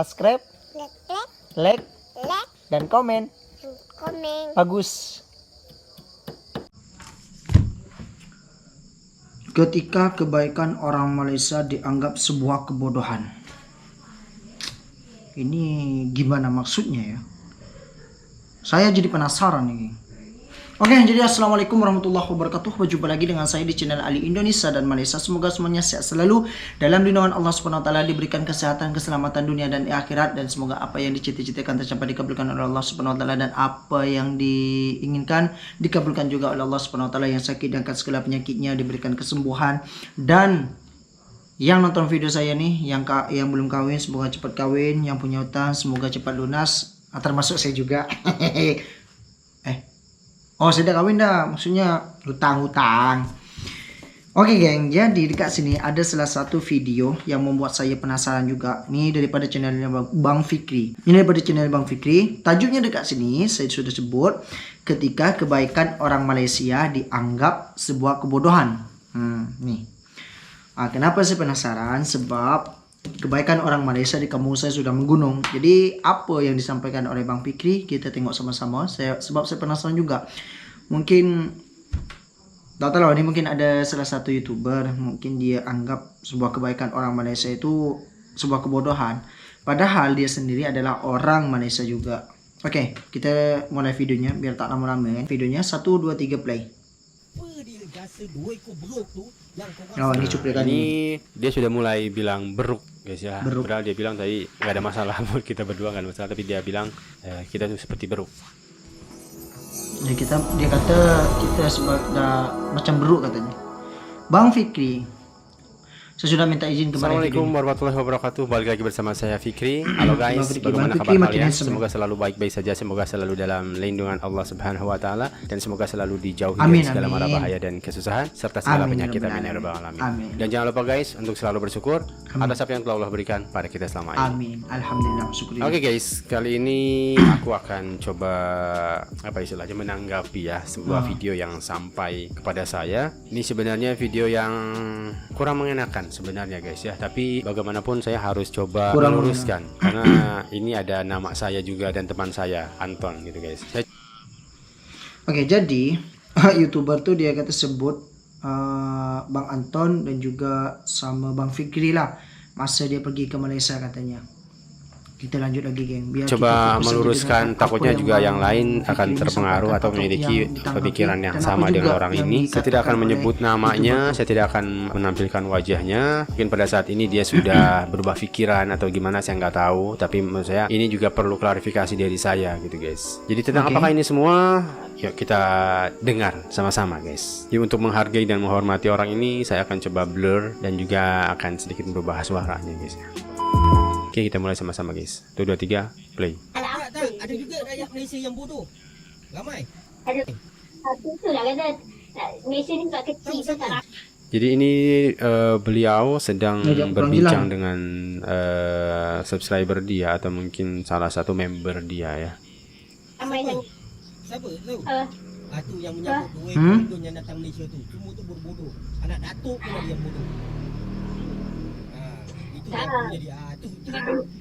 subscribe, like, dan komen. Bagus. Ketika kebaikan orang Malaysia dianggap sebuah kebodohan. Ini gimana maksudnya ya? Saya jadi penasaran nih. Oke, jadi assalamualaikum warahmatullahi wabarakatuh. Berjumpa lagi dengan saya di channel Ali Indonesia dan Malaysia. Semoga semuanya sehat selalu dalam lindungan Allah Subhanahu wa taala, diberikan kesehatan, keselamatan dunia dan akhirat, dan semoga apa yang dicita-citakan tercapai dikabulkan oleh Allah Subhanahu wa taala, dan apa yang diinginkan dikabulkan juga oleh Allah Subhanahu wa taala. Yang sakit diangkat segala penyakitnya, diberikan kesembuhan, dan yang nonton video saya nih, yang belum kawin semoga cepat kawin, yang punya utang semoga cepat lunas, termasuk saya juga. Oh, saya udah kawin dah, maksudnya hutang-hutang. Oke geng, jadi dekat sini ada salah satu video yang membuat saya penasaran juga. Ini daripada channelnya Bang Fikri. Tajuknya dekat sini saya sudah sebut, ketika kebaikan orang Malaysia dianggap sebuah kebodohan. Nih. Kenapa saya penasaran? Sebab kebaikan orang Malaysia di kampung saya sudah menggunung. Jadi apa yang disampaikan oleh Bang Fikri, kita tengok sama-sama. Sebab saya penasaran juga. Mungkin tak tahu, ini mungkin ada salah satu YouTuber, mungkin dia anggap sebuah kebaikan orang Malaysia itu sebuah kebodohan. Padahal dia sendiri adalah orang Malaysia juga. Oke, kita mulai videonya biar tak lama-lama ya. Videonya 1, 2, 3 play. Oh, ini cuplikan ini dia sudah mulai bilang beruk guys ya. Beruk. Padahal dia bilang tadi nggak ada masalah buat kita berdua, nggak ada masalah, tapi dia bilang kita tuh seperti beruk. Ya, dia kata kita macam beruk katanya. Bang Fikri, saya sudah minta izin kepada Assalamualaikum warahmatullahi wabarakatuh. Balik lagi bersama saya Fikri. Halo guys, bagaimana Fikri kabar makin kalian? handsome. Semoga selalu baik-baik saja, semoga selalu dalam lindungan Allah Subhanahu wa taala, dan semoga selalu dijauhi dari segala mara bahaya dan kesusahan serta segala penyakit. Amin ya rabbal alamin. Dan jangan lupa guys untuk selalu bersyukur atas apa yang telah Allah berikan pada kita selama ini. Amin. Alhamdulillah, syukur. Oke guys, kali ini aku akan coba menanggapi ya sebuah video yang sampai kepada saya. Ini sebenarnya video yang kurang mengenakan sebenarnya guys ya, tapi bagaimanapun saya harus coba meluruskan karena ini ada nama saya juga dan teman saya Anton gitu guys. Oke, jadi YouTuber tuh dia kata sebut Bang Anton dan juga sama Bang Fikri lah, masa dia pergi ke Malaysia katanya. Kita lanjut lagi geng, biar coba kita meluruskan, takutnya juga yang lain akan terpengaruh atau memiliki pemikiran yang sama dengan orang ini. Saya tidak akan menyebut namanya, saya tidak akan menampilkan wajahnya. Mungkin pada saat ini dia sudah berubah pikiran atau gimana, saya nggak tahu. Tapi menurut saya ini juga perlu klarifikasi dari saya gitu guys. Jadi tentang apakah ini semua, yuk kita dengar sama-sama guys. Jadi untuk menghargai dan menghormati orang ini, saya akan coba blur dan juga akan sedikit merubah suaranya guys. Oke, kita mulai sama-sama guys. 1, 2, 3, play. Ada juga rakyat Malaysia yang bodoh. Ramai. Itulah kata Malaysia ni buat kecil tak. Jadi ini beliau sedang berbincang dengan subscriber dia atau mungkin salah satu member dia ya. Ramai sangat. Siapa tahu? Tu yang menyambut duit yang datang Malaysia tu. Semua tu bodoh. Anak datuk pun ada yang bodoh. Itu yang menjadi tu.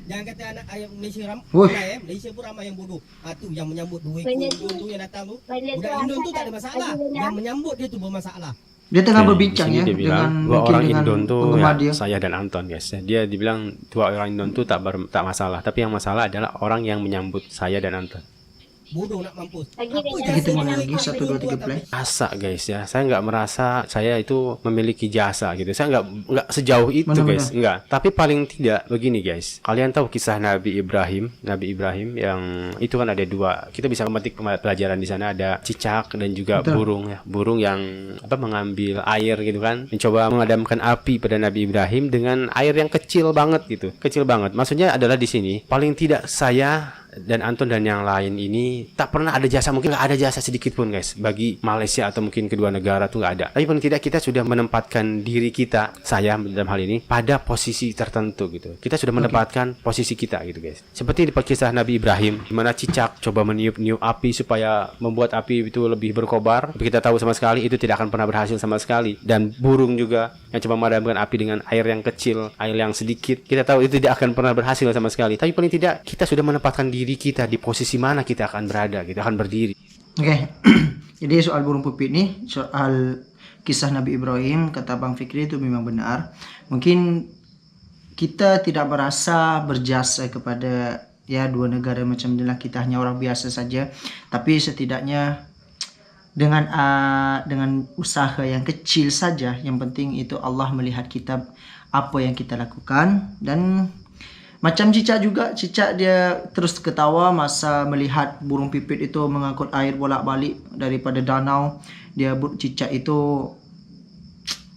Jangan kata anak ayam Malaysia ramai, Malaysia pun ramai yang bodoh. Tu yang menyambut duit Indon tu yang datang tu. Budak Indon tu tak ada masalah. Yang menyambut dia tu bermasalah. Dia tengah berbincang ya dia bilang dua orang Indon tu ya, saya dan Anton guys. Dia dibilang dua orang Indon tu tak masalah, tapi yang masalah adalah orang yang menyambut saya dan Anton. Bodoh nak mampus. Kita mulai lagi 1, 2, 3 play. Jasa guys ya, saya nggak merasa saya itu memiliki jasa gitu. Saya nggak sejauh itu guys, nggak. Tapi paling tidak begini guys, kalian tahu kisah Nabi Ibrahim yang itu kan ada dua. Kita bisa memetik pelajaran di sana, ada cicak dan juga burung ya, burung yang mengambil air gitu kan, mencoba memadamkan api pada Nabi Ibrahim dengan air yang kecil banget gitu, kecil banget. Maksudnya adalah di sini paling tidak saya dan Anton dan yang lain ini tak pernah ada jasa, mungkin nggak ada jasa sedikit pun guys bagi Malaysia atau mungkin kedua negara tuh nggak ada. Tapi paling tidak kita sudah menempatkan diri kita, saya dalam hal ini, pada posisi tertentu gitu. Kita sudah menempatkan posisi kita gitu guys. Seperti di kisah Nabi Ibrahim, di mana cicak coba meniup-niup api supaya membuat api itu lebih berkobar. Tapi kita tahu sama sekali itu tidak akan pernah berhasil sama sekali. Dan burung juga yang coba memadamkan api dengan air yang kecil, air yang sedikit, kita tahu itu tidak akan pernah berhasil sama sekali. Tapi paling tidak kita sudah menempatkan diri kita di posisi mana kita akan berada, kita akan berdiri. Oke. Jadi soal burung pipit nih, soal kisah Nabi Ibrahim, kata Bang Fikri itu memang benar. Mungkin kita tidak merasa berjasa kepada ya dua negara macam inilah, kita hanya orang biasa saja. Tapi setidaknya dengan usaha yang kecil saja, yang penting itu Allah melihat kita apa yang kita lakukan. Dan macam cicak juga, cicak dia terus ketawa masa melihat burung pipit itu mengangkut air bolak-balik daripada danau. Cicak itu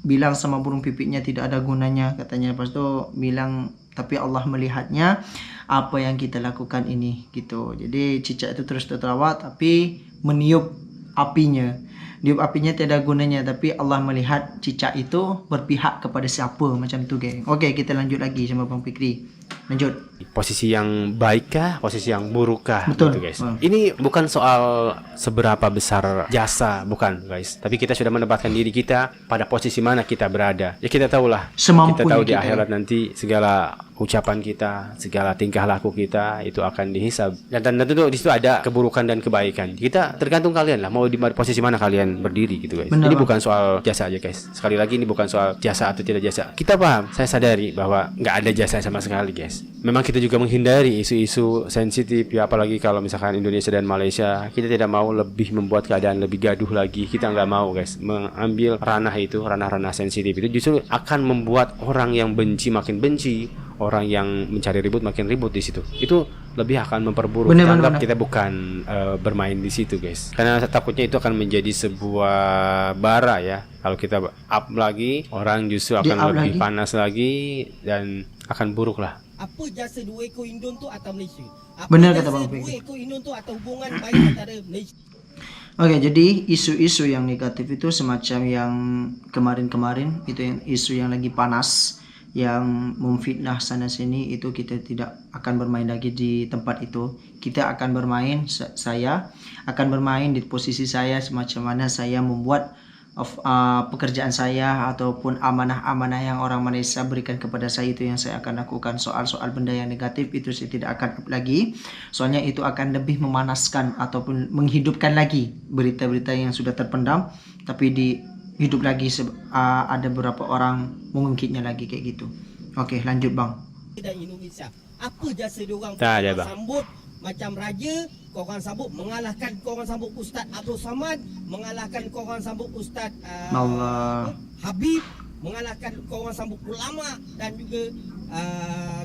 bilang sama burung pipitnya tidak ada gunanya katanya. Lepas tu bilang tapi Allah melihatnya apa yang kita lakukan ini gitu. Jadi cicak itu terus tertawa tapi meniup apinya. Niup apinya tiada gunanya, tapi Allah melihat cicak itu berpihak kepada siapa, macam tu geng. Okey, kita lanjut lagi sama Bang Fikri. Lanjut. Posisi yang baik kah, posisi yang buruk kah? Betul. Gitu guys. Ini bukan soal seberapa besar jasa, bukan guys. Tapi kita sudah menempatkan diri kita pada posisi mana kita berada. Ya kita tahulah. Semampunya kita tahu di kita, akhirat nanti segala ucapan kita, segala tingkah laku kita itu akan dihisab. Dan tentu di situ ada keburukan dan kebaikan. Kita tergantung kalian lah, mau di posisi mana kalian berdiri gitu guys. Benar, ini Bang. bukan soal jasa aja guys. Sekali lagi ini bukan soal jasa atau tidak jasa. Kita paham, saya sadari bahwa nggak ada jasa sama sekali guys. Memang kita juga menghindari isu-isu sensitif ya, apalagi kalau misalkan Indonesia dan Malaysia. Kita tidak mau lebih membuat keadaan lebih gaduh lagi. Kita nggak mau guys mengambil ranah itu, ranah-ranah sensitif itu justru akan membuat orang yang benci makin benci, orang yang mencari ribut makin ribut di situ. Itu lebih akan memperburuk. Kita anggap kita bukan bermain di situ guys, karena takutnya itu akan menjadi sebuah bara ya. Kalau kita up lagi, orang justru akan lebih panas lagi dan akan buruk lah. Apa jasa dua ekor Indon tu atau Malaysia? Apa Benar kata jasa Bang dua Fikri. ekor Indon tu atau hubungan baik antara Malaysia? Oke, jadi isu-isu yang negatif itu semacam yang kemarin-kemarin itu, yang isu yang lagi panas, yang memfitnah sana sini, itu kita tidak akan bermain lagi di tempat itu. Kita akan bermain, saya akan bermain di posisi saya semacam mana saya membuat pekerjaan saya ataupun amanah-amanah yang orang Malaysia berikan kepada saya, itu yang saya akan lakukan. Soal-soal benda yang negatif itu saya tidak akan up lagi, soalnya itu akan lebih memanaskan ataupun menghidupkan lagi berita-berita yang sudah terpendam, tapi hidup lagi, ada beberapa orang mengungkitnya lagi kayak gitu. Oke, lanjut Bang. Dan Indonesia, apa jasa diorang? Tak ada, Bang. Sambut macam raja, korang sambut mengalahkan korang sambut Ustaz Abdul Samad, mengalahkan korang sambut Ustaz Allah. Habib, mengalahkan korang sambut ulama dan juga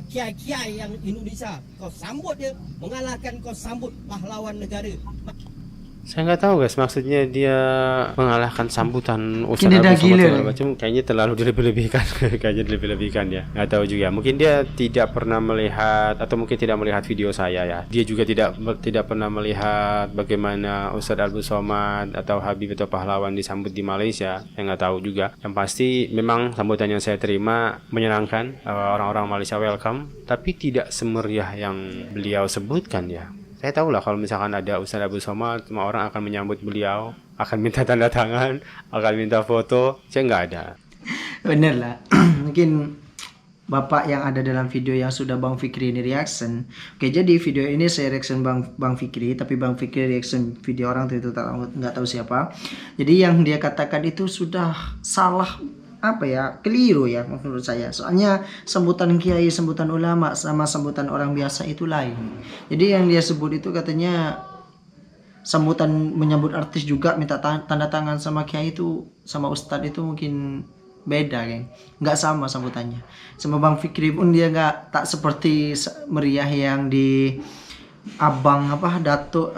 kiai-kiai yang Indonesia. Kau sambut dia, mengalahkan kau sambut pahlawan negara. Saya nggak tahu guys, maksudnya dia mengalahkan sambutan Ustaz Kini dah Abdul Somad gila. segala macam, kayaknya terlalu dilebih-lebihkan. Kayaknya dilebih-lebihkan ya. Nggak tahu juga. Mungkin dia tidak pernah melihat atau mungkin tidak melihat video saya ya. Dia juga tidak pernah melihat bagaimana Ustaz Abdul Somad atau Habib atau pahlawan disambut di Malaysia. Saya nggak tahu juga. Yang pasti memang sambutan yang saya terima menyenangkan. Orang-orang Malaysia welcome, tapi tidak semeriah yang beliau sebutkan ya. Saya tahu lah kalau misalkan ada Ustaz Abdul Somad, semua orang akan menyambut beliau, akan minta tanda tangan, akan minta foto. Saya nggak ada. Bener lah. Mungkin Bapak yang ada dalam video yang sudah Bang Fikri ini reaction. Oke, jadi video ini saya reaction Bang Fikri, tapi Bang Fikri reaction video orang itu nggak tahu siapa. Jadi yang dia katakan itu sudah salah, keliru ya menurut saya. Soalnya sambutan kiai, sambutan ulama sama sambutan orang biasa itu lain. Jadi yang dia sebut itu katanya sambutan menyambut artis juga minta tanda tangan sama kiai itu, sama ustadz itu mungkin beda geng. Nggak sama sambutannya. Sama Bang Fikri pun dia tak seperti meriah yang di Abang Datuk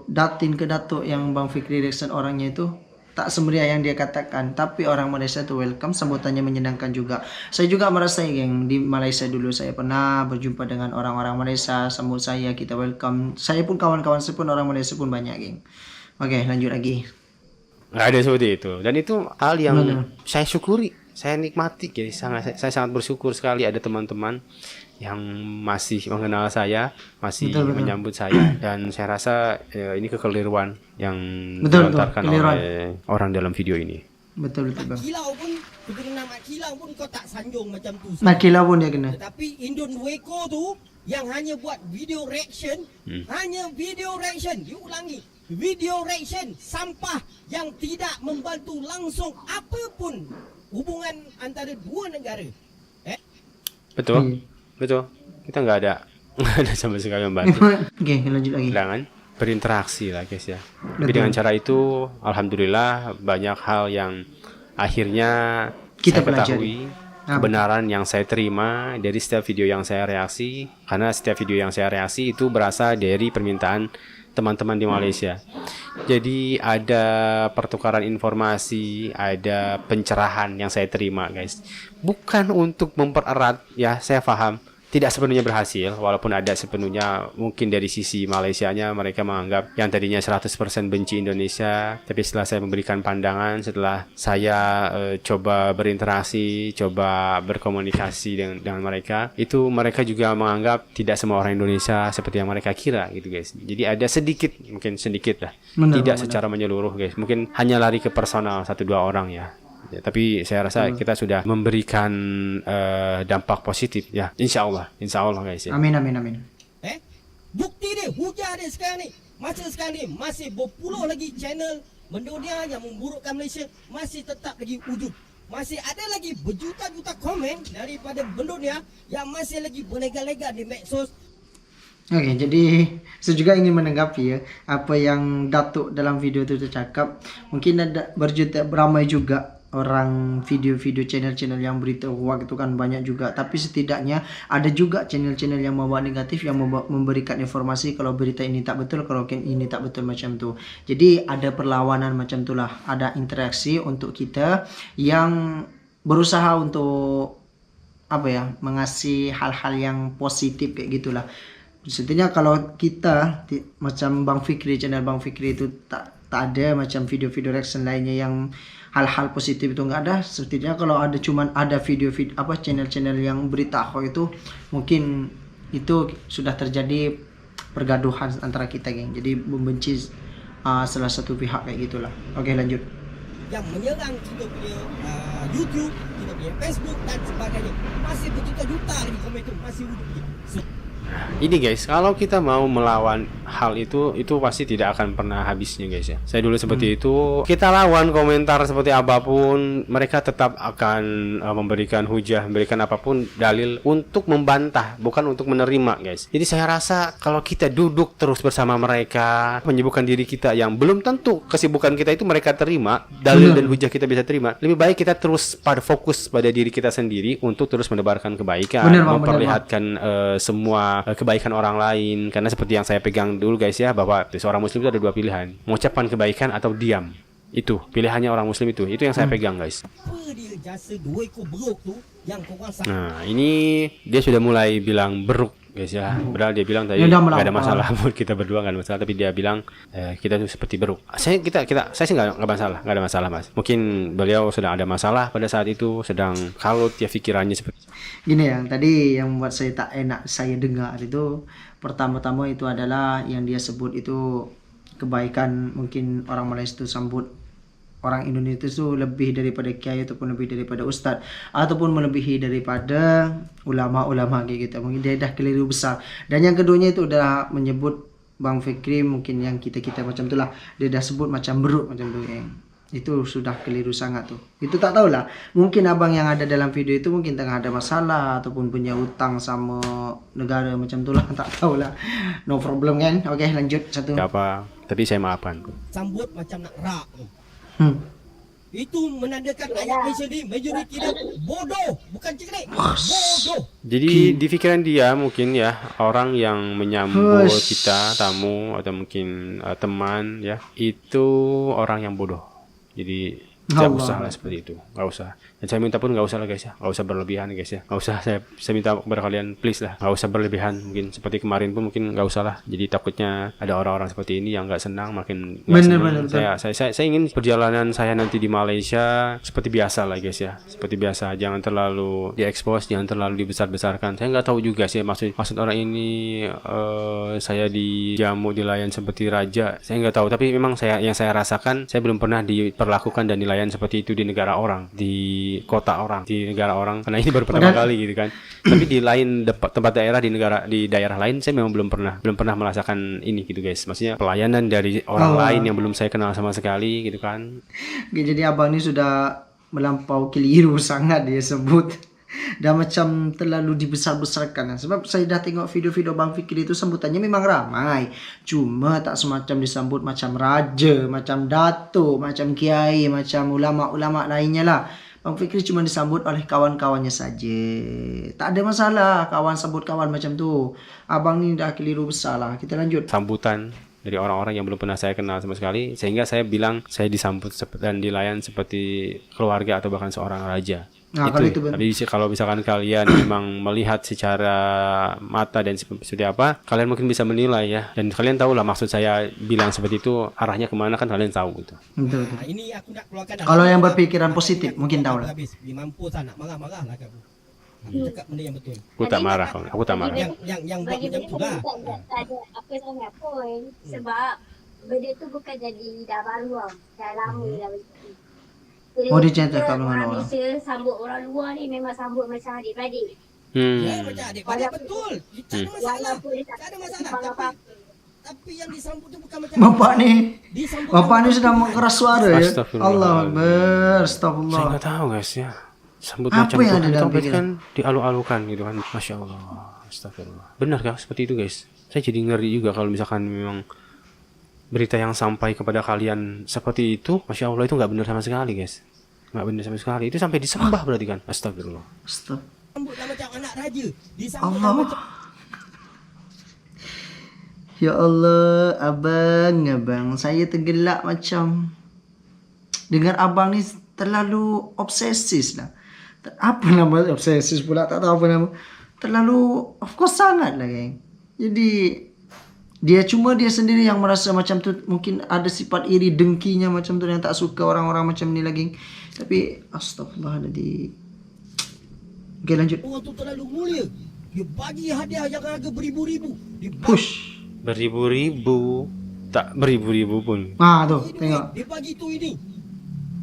Datin ke Datuk yang Bang Fikri reaction orangnya itu. tak semeriah yang dia katakan, tapi orang Malaysia tuh welcome, sambutannya menyenangkan juga. Saya juga merasa geng, di Malaysia dulu saya pernah berjumpa dengan orang-orang Malaysia, sambut saya, kita welcome. Saya pun kawan-kawan saya pun orang Malaysia pun banyak geng. Oke, lanjut lagi. Nggak ada seperti itu, dan itu hal yang saya syukuri, saya nikmati. Jadi saya sangat bersyukur sekali ada teman-teman yang masih mengenal saya, masih menyambut saya, dan saya rasa ini kekeliruan yang dilontarkan oleh orang dalam video ini. Betul bang. Kilau pun, kena mak kilau pun kau tak sanjung macam tu. Mak kilau pun dia kena. Tetapi Indon Weko tu yang hanya buat video reaction, hanya video reaction, diulangi, video reaction sampah yang tidak membantu langsung apapun hubungan antara dua negara. Betul. Betul, kita nggak ada sama sekali membantu. Oke, lanjut lagi. Jangan berinteraksi lah guys ya. Tapi dengan cara itu, alhamdulillah banyak hal yang akhirnya kita saya ketahui, kebenaran yang saya terima dari setiap video yang saya reaksi. Karena setiap video yang saya reaksi itu berasal dari permintaan teman-teman di Malaysia. Jadi ada pertukaran informasi, ada pencerahan yang saya terima guys. Bukan untuk mempererat, ya saya paham tidak sepenuhnya berhasil, walaupun ada sepenuhnya mungkin dari sisi Malaysianya mereka menganggap yang tadinya 100% benci Indonesia, tapi setelah saya memberikan pandangan, setelah saya coba berinteraksi, coba berkomunikasi dengan mereka, itu mereka juga menganggap tidak semua orang Indonesia seperti yang mereka kira gitu guys. Jadi ada sedikit, mungkin sedikit lah, tidak secara menyeluruh guys, mungkin hanya lari ke personal 1-2 orang ya. Ya, tapi saya rasa kita sudah memberikan dampak positif ya, insya Allah guys ya. Amin. Bukti dia, hujah dia sekarang ni, masa sekarang ni masih berpuluh lagi channel mendunia yang memburukkan Malaysia masih tetap lagi wujud. Masih ada lagi berjuta-juta komen daripada mendunia yang masih lagi berlega-lega di medsos. Oke, jadi saya juga ingin menanggapi ya apa yang Datuk dalam video itu cakap. Mungkin ada berjuta beramai juga orang video-video channel-channel yang berita hoax itu kan banyak juga, tapi setidaknya ada juga channel-channel yang membawa negatif, yang memberikan informasi kalau berita ini tak betul, kalau ini tak betul macam tu. Jadi ada perlawanan macam itulah, ada interaksi untuk kita yang berusaha untuk apa ya, mengasih hal-hal yang positif kayak gitulah. Setidaknya kalau kita macam Bang Fikri, channel Bang Fikri itu tak ada macam video-video reaction lainnya yang hal-hal positif itu nggak ada. Setidaknya kalau ada cuman ada video-video apa channel-channel yang berita hoax itu, mungkin itu sudah terjadi pergaduhan antara kita geng. Jadi membenci salah satu pihak kayak gitulah. Oke, lanjut. Yang menyerang kita punya YouTube, kita punya Facebook dan sebagainya, masih berjuta-juta lagi komen itu masih hidup. Ini guys, kalau kita mau melawan hal itu pasti tidak akan pernah habisnya guys ya. Saya dulu seperti itu. Kita lawan komentar seperti apapun, mereka tetap akan memberikan hujah, memberikan apapun dalil untuk membantah, bukan untuk menerima guys. Jadi saya rasa kalau kita duduk terus bersama mereka, menyibukkan diri kita yang belum tentu kesibukan kita itu mereka terima, dalil dan hujah kita bisa terima. Lebih baik kita terus fokus pada diri kita sendiri untuk terus menebarkan kebaikan, memperlihatkan semua kebaikan orang lain. Karena seperti yang saya pegang dulu guys ya, bahwa seorang muslim itu ada 2 pilihan, mengucapkan kebaikan atau diam. Itu pilihannya orang muslim itu yang saya pegang guys. Nah ini dia sudah mulai bilang beruk guys ya. Padahal dia bilang tadi nggak ada masalah buat kita berdua, nggak ada masalah, tapi dia bilang kita tuh seperti beruk. Saya sih nggak ada masalah mas. Mungkin beliau sedang ada masalah pada saat itu, sedang kalut ya pikirannya seperti gini ya. Tadi yang membuat saya tak enak saya dengar itu, pertama-tama itu adalah yang dia sebut itu kebaikan. Mungkin orang Malaysia itu sambut orang Indonesia itu lebih daripada kiai ataupun lebih daripada ustaz ataupun melebihi daripada ulama-ulama kayak gitu. Mungkin dia dah keliru besar. Dan yang keduanya itu udah menyebut Bang Fikri, mungkin yang kita macam itulah, dia dah sebut macam beruk macam tu geng. Itu sudah keliru sangat tuh. Itu tak tahulah, mungkin abang yang ada dalam video itu mungkin tengah ada masalah ataupun punya utang sama negara macam itulah, tak tahulah. No problem kan. Oke, lanjut satu. apa, tapi saya maafkan. Sambut macam nak rak. Itu menandakan ayat Malaysia ni majoriti dia bodoh, bukan cerdik, bodoh. Jadi di fikiran dia mungkin ya, orang yang menyambut kita tamu atau mungkin teman ya, itu orang yang bodoh. Jadi tidak Allah. usah lah seperti itu, nggak usah. Dan saya minta pun nggak usah lah guys ya, nggak usah berlebihan guys ya, nggak usah. Saya minta kepada kalian please lah, nggak usah berlebihan. Mungkin seperti kemarin pun mungkin nggak usah lah. Jadi takutnya ada orang-orang seperti ini yang nggak senang, makin nggak senang. Saya ingin perjalanan saya nanti di Malaysia seperti biasa lah guys ya, seperti biasa. Jangan terlalu diekspos, jangan terlalu dibesar-besarkan. Saya nggak tahu juga sih maksud orang ini saya dijamu, dilayan seperti raja. Saya nggak tahu, tapi memang yang saya rasakan, saya belum pernah diperlakukan dan dilayan seperti itu di negara orang, di kota orang, di negara orang, karena ini baru pertama kali gitu kan. Tapi di lain tempat daerah, di daerah lain saya memang belum pernah merasakan ini gitu guys. Maksudnya pelayanan dari orang lain yang belum saya kenal sama sekali gitu kan. Oke, jadi abang ini sudah melampau keliru sangat dia sebut. Dan macam terlalu dibesar-besarkan. Sebab saya dah tengok video-video Bang Fikri itu sambutannya memang ramai. Cuma tak semacam disambut macam raja, macam datuk, macam kiai, macam ulama-ulama lainnya lah. Bang Fikri cuma disambut oleh kawan-kawannya saja. Tak ada masalah kawan sambut kawan macam tu. Abang ni dah keliru besar lah. Kita lanjut. Sambutan dari orang-orang yang belum pernah saya kenal sama sekali, sehingga saya bilang saya disambut dan dilayan seperti keluarga atau bahkan seorang raja. Nah, itu tapi kalau misalkan kalian memang melihat secara mata dan seperti apa, kalian mungkin bisa menilai ya. Dan kalian tahu lah maksud saya bilang seperti itu arahnya kemana kan kalian tahu gitu. Betul. Nah, ini aku nak keluarkan. Kalau yang berpikiran positif mungkin tahu lah. Habis, mampu tak nak marah-marah lah kamu. Aku cakap benda yang betul. Aku tak marah, aku tak marah. Yang buat Bagi macam dia tu lah. tak ada apa sangat pun. Sebab benda tu bukan jadi dah baru lah. Dah lama dah begitu. Oh, dia macam tak dengan orang. Malaysia sambut orang luar ni memang sambut macam adik-beradik. Ya, macam adik-beradik betul. Tak ada masalah. Walaupun dia Tak ada masalah. tak apa. Tapi yang disambut tu bukan macam Bapak ni disambut Bapak ni sedang mengeras suara ya. Astagfirullah. Allah Akbar. Saya Astagfirullah. nggak tahu guys ya. Sambut Apa macam yang itu ada dalam kan pikiran? dialu-alukan gitu kan. Masya Allah. Astagfirullah. Benar kah seperti itu guys? Saya jadi ngeri juga kalau misalkan memang berita yang sampai kepada kalian seperti itu. Masya Allah, itu nggak benar sama sekali guys. Nggak benar sama sekali. Itu sampai disembah berarti kan. Astagfirullah. Disambut macam anak raja. Disambut Allah. macam Ya Allah, abang, saya tergelak macam dengar abang ni terlalu obsesif lah. Apa nama obsesif pula, tak tahu apa nama. Terlalu of course sangat lah geng. Jadi dia sendiri yang merasa macam tu, mungkin ada sifat iri dengkinya macam tu yang tak suka orang-orang macam ni lagi. Tapi astagfirullahaladzim. Okey, lanjut. orang tu terlalu mulia. Dia bagi hadiah yang harga beribu-ribu. Dia bagi Push. Beribu-ribu, tak beribu-ribu pun. Tu, duit, tengok. dia bagi tu ini.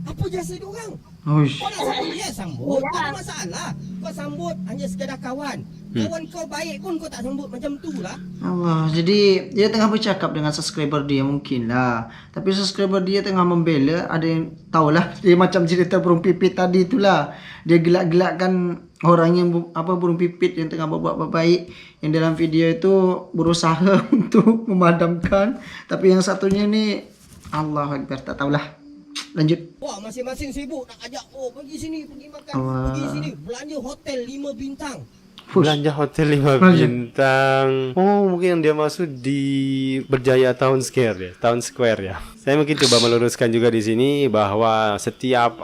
Apa jasa dia orang? Uish. Kau nak sambut dia, sambut. Tak ada masalah. Kau sambut hanya sekadar kawan. Kawan kau baik pun kau tak sambut macam tu lah. Allah, jadi dia tengah bercakap dengan subscriber dia mungkin lah. Tapi subscriber dia tengah membela, ada yang tahulah dia macam cerita burung pipit tadi itulah. Dia gelak-gelakkan orang yang burung pipit yang tengah berbuat baik, yang dalam video itu berusaha untuk memadamkan. Tapi yang satunya ni Allah Akbar, tak tahulah. Lanjut. Wah, masing-masing sibuk nak ajak. Oh, pergi sini, pergi makan. Allah. Pergi sini, belanja hotel 5 bintang. Push. Belanja hotel 5 bintang. Oh, mungkin dia maksud di Berjaya Town Square ya, Town Square ya. Saya mungkin coba meluruskan juga di sini bahwa setiap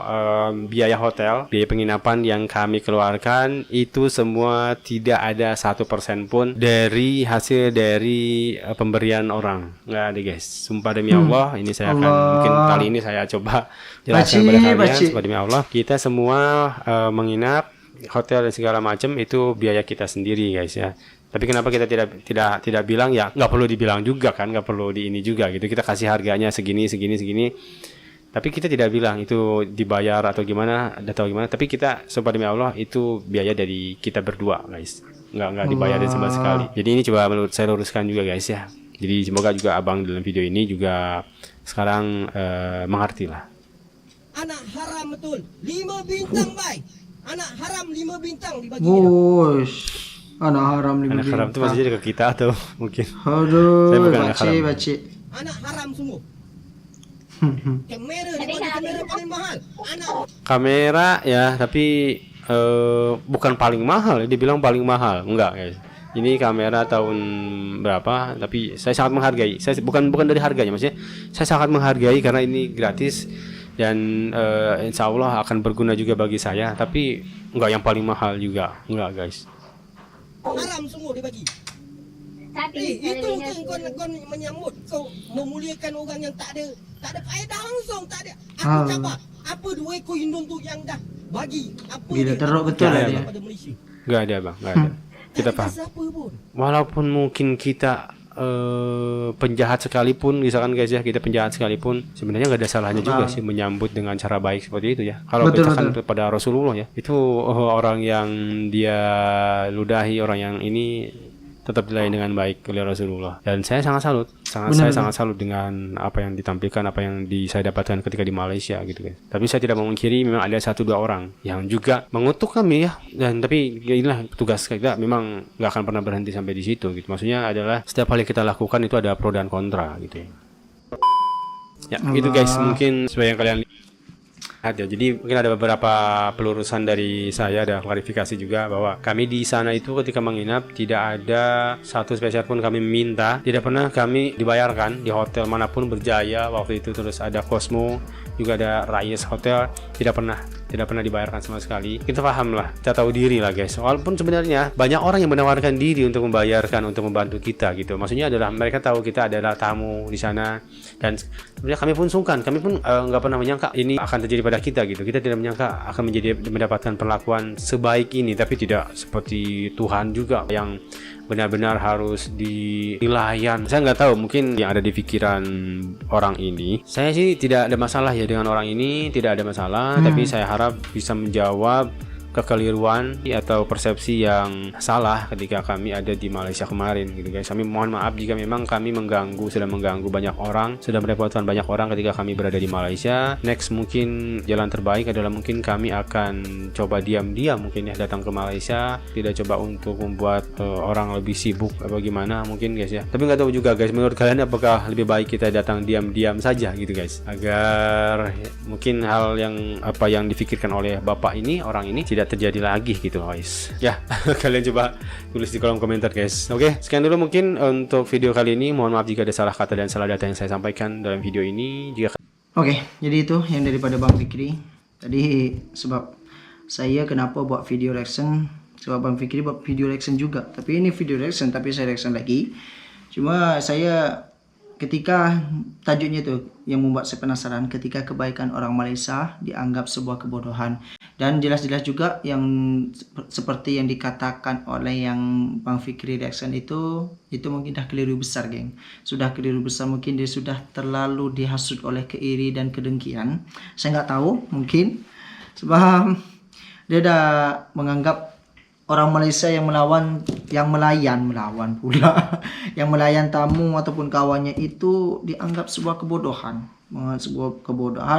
biaya hotel, biaya penginapan yang kami keluarkan itu semua tidak ada 1% pun dari hasil dari pemberian orang. Nggak ada guys. Sumpah demi Allah, ini saya akan mungkin kali ini saya coba jelaskan kepada kalian. Sumpah demi Allah, kita semua menginap hotel dan segala macam itu biaya kita sendiri guys ya. Tapi kenapa kita tidak bilang ya, nggak perlu dibilang juga kan, nggak perlu di ini juga gitu. Kita kasih harganya segini. Tapi kita tidak bilang itu dibayar atau gimana. Tapi kita sumpah demi Allah itu biaya dari kita berdua guys. Nggak dibayar sama sekali. Jadi ini coba saya luruskan juga guys ya. Jadi semoga juga abang dalam video ini juga sekarang mengerti lah. Anak haram betul. 5 bintang baik. Anak haram 5 bintang dibagi dia. Wush. Anak haram 5 Anak haram itu maksudnya ke kita atau mungkin? Aduh, Saya bukan anak haram. bacik. Anak haram sungguh. Kamera dia bagi kamera paling mahal. Anak Kamera ya, tapi bukan paling mahal. Dia bilang paling mahal. Enggak guys. Ini kamera tahun berapa? Tapi saya sangat menghargai. Saya bukan dari harganya, maksudnya saya sangat menghargai karena ini gratis. dan insya Allah akan berguna juga bagi saya, tapi nggak yang paling mahal juga, nggak guys. Haram semua dia bagi. Tapi Itu kau menyambut, kau memuliakan orang yang tak ada faedah langsung, tak ada. Aku cabar, apa 2 ekor hindun tu yang dah bagi? Apa Gila, dia? teruk betul lah dia. Pada Malaysia. Nggak ada bang, nggak ada. Kita Tak ada paham. siapa pun. Walaupun mungkin kita penjahat sekalipun, misalkan guys ya, kita penjahat sekalipun, sebenarnya nggak ada salahnya juga sih menyambut dengan cara baik seperti itu ya. Kalau Betul, misalkan betul. kepada Rasulullah ya, itu orang yang dia ludahi, orang yang ini tetap dilayani dengan baik oleh Rasulullah. Dan saya sangat salut, saya sangat salut dengan apa yang ditampilkan, apa yang saya dapatkan ketika di Malaysia gitu guys. Tapi saya tidak memungkiri memang ada 1-2 orang yang juga mengutuk kami ya. Dan tapi inilah tugas kita, memang nggak akan pernah berhenti sampai di situ gitu. Maksudnya adalah setiap hal yang kita lakukan itu ada pro dan kontra gitu ya. Ya, itu guys, mungkin sesuai yang kalian lihat ya. Jadi mungkin ada beberapa pelurusan dari saya, ada klarifikasi juga bahwa kami di sana itu ketika menginap tidak ada satu spesial pun kami minta, tidak pernah kami dibayarkan di hotel manapun berjaya waktu itu, terus ada Cosmo juga, ada Rais Hotel, tidak pernah dibayarkan sama sekali. Kita paham lah, kita tahu diri lah guys. Walaupun sebenarnya banyak orang yang menawarkan diri untuk membayarkan, untuk membantu kita gitu. Maksudnya adalah mereka tahu kita adalah tamu di sana, dan sebenarnya kami pun sungkan, kami pun nggak pernah menyangka ini akan terjadi pada kita gitu. Kita tidak menyangka akan mendapatkan perlakuan sebaik ini, tapi tidak seperti Tuhan juga yang benar-benar harus dilayan. Saya nggak tahu, mungkin yang ada di pikiran orang ini. Saya sih tidak ada masalah ya dengan orang ini, tidak ada masalah. Tapi saya harap bisa menjawab kekeliruan atau persepsi yang salah ketika kami ada di Malaysia kemarin gitu guys. Kami mohon maaf jika memang kami sudah mengganggu banyak orang, sudah merepotkan banyak orang ketika kami berada di Malaysia. Next mungkin jalan terbaik adalah mungkin kami akan coba diam-diam mungkin ya datang ke Malaysia, tidak coba untuk membuat orang lebih sibuk atau gimana mungkin guys ya. Tapi nggak tahu juga guys, menurut kalian apakah lebih baik kita datang diam-diam saja gitu guys, agar mungkin hal yang apa yang difikirkan oleh bapak ini, orang ini tidak terjadi lagi gitu guys ya. Kalian coba tulis di kolom komentar guys. Oke, sekian dulu mungkin untuk video kali ini. Mohon maaf jika ada salah kata dan salah data yang saya sampaikan dalam video ini. Oke, jadi itu yang daripada Bang Fikri tadi. Sebab saya kenapa buat video reaction, sebab Bang Fikri buat video reaction juga, tapi ini video reaction tapi saya reaction lagi. Cuma saya ketika tajuknya itu yang membuat saya penasaran, ketika kebaikan orang Malaysia dianggap sebuah kebodohan. Dan jelas-jelas juga yang seperti yang dikatakan oleh yang Bang Fikri reaction itu mungkin dah keliru besar geng. Sudah keliru besar, mungkin dia sudah terlalu dihasut oleh keiri dan kedengkian. Saya nggak tahu, mungkin sebab dia dah menganggap orang Malaysia yang melawan pula yang melayan tamu ataupun kawannya itu dianggap sebuah kebodohan,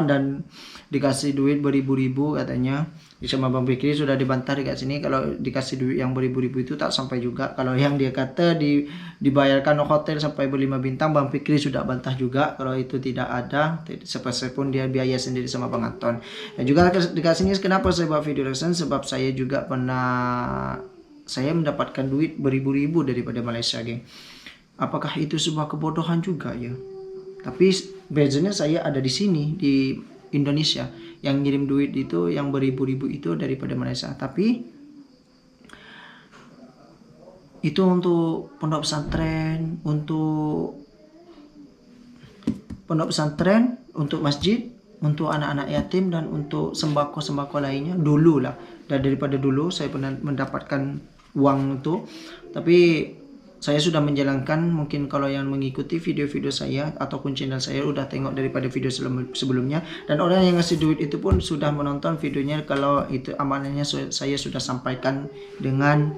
dan dikasih duit beribu-ribu katanya. Sama Bang Fikri sudah dibantah dekat sini kalau dikasih duit yang beribu-ribu itu tak sampai juga. Kalau yang dia kata dibayarkan hotel sampai ber5 bintang, Bang Fikri sudah bantah juga kalau itu tidak ada sepeser pun, dia biaya sendiri sama Bang Anton. Dan juga dekat sini kenapa saya buat video reaction, sebab saya juga saya mendapatkan duit beribu-ribu daripada Malaysia geng. Apakah itu sebuah kebodohan juga ya? Tapi bezanya saya ada di sini di Indonesia, yang ngirim duit itu yang beribu-ribu itu daripada Malaysia. Tapi itu untuk pondok pesantren, untuk masjid, untuk anak-anak yatim, dan untuk sembako-sembako lainnya dulu lah. Dan daripada dulu saya pernah mendapatkan uang itu. Tapi saya sudah menjalankan, mungkin kalau yang mengikuti video-video saya ataupun channel saya udah tengok daripada video sebelumnya, dan orang yang ngasih duit itu pun sudah menonton videonya kalau itu amanahnya saya sudah sampaikan dengan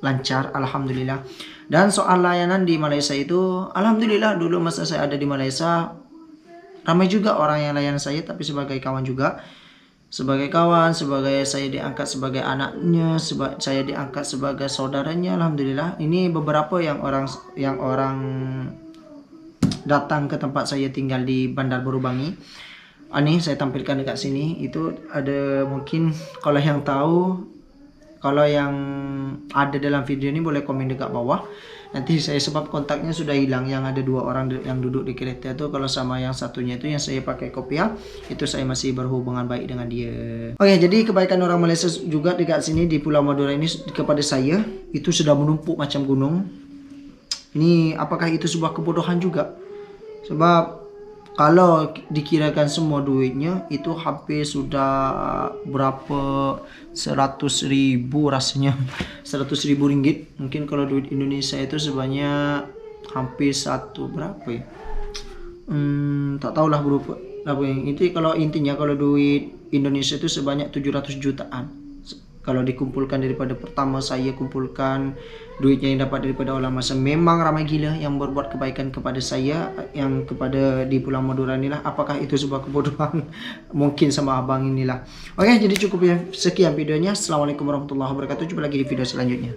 lancar, alhamdulillah. Dan soal layanan di Malaysia itu, alhamdulillah dulu masa saya ada di Malaysia ramai juga orang yang layan saya, tapi sebagai kawan juga. Sebagai kawan, sebagai saya diangkat sebagai anaknya, saya diangkat sebagai saudaranya, alhamdulillah. Ini beberapa yang orang datang ke tempat saya tinggal di Bandar Baru-Bangi. Ini saya tampilkan dekat sini. Itu ada mungkin kalau yang tahu, kalau yang ada dalam video ini boleh komen dekat bawah. Nanti saya sebab kontaknya sudah hilang, yang ada 2 orang yang duduk di kereta itu. Kalau sama yang satunya itu yang saya pakai kopiah, itu saya masih berhubungan baik dengan dia. Oke, jadi kebaikan orang Malaysia juga dekat sini di Pulau Madura ini kepada saya itu sudah menumpuk macam gunung. Ini apakah itu sebuah kebodohan juga? Sebab kalau dikirakan semua duitnya itu hampir sudah berapa 100.000 rasanya 100.000 ringgit. Mungkin kalau duit Indonesia itu sebanyak hampir berapa ya? Tak tahulah berapa yang itu. Kalau intinya kalau duit Indonesia itu sebanyak 700 jutaan. Kalau dikumpulkan daripada pertama saya kumpulkan duitnya yang dapat daripada orang masa, memang ramai gila yang berbuat kebaikan kepada saya, yang kepada di Pulau Madura inilah. Apakah itu sebuah kebodohan? Mungkin sama abang inilah. Oke, jadi cukup ya, sekian videonya. Assalamualaikum warahmatullahi wabarakatuh. Jumpa lagi di video selanjutnya.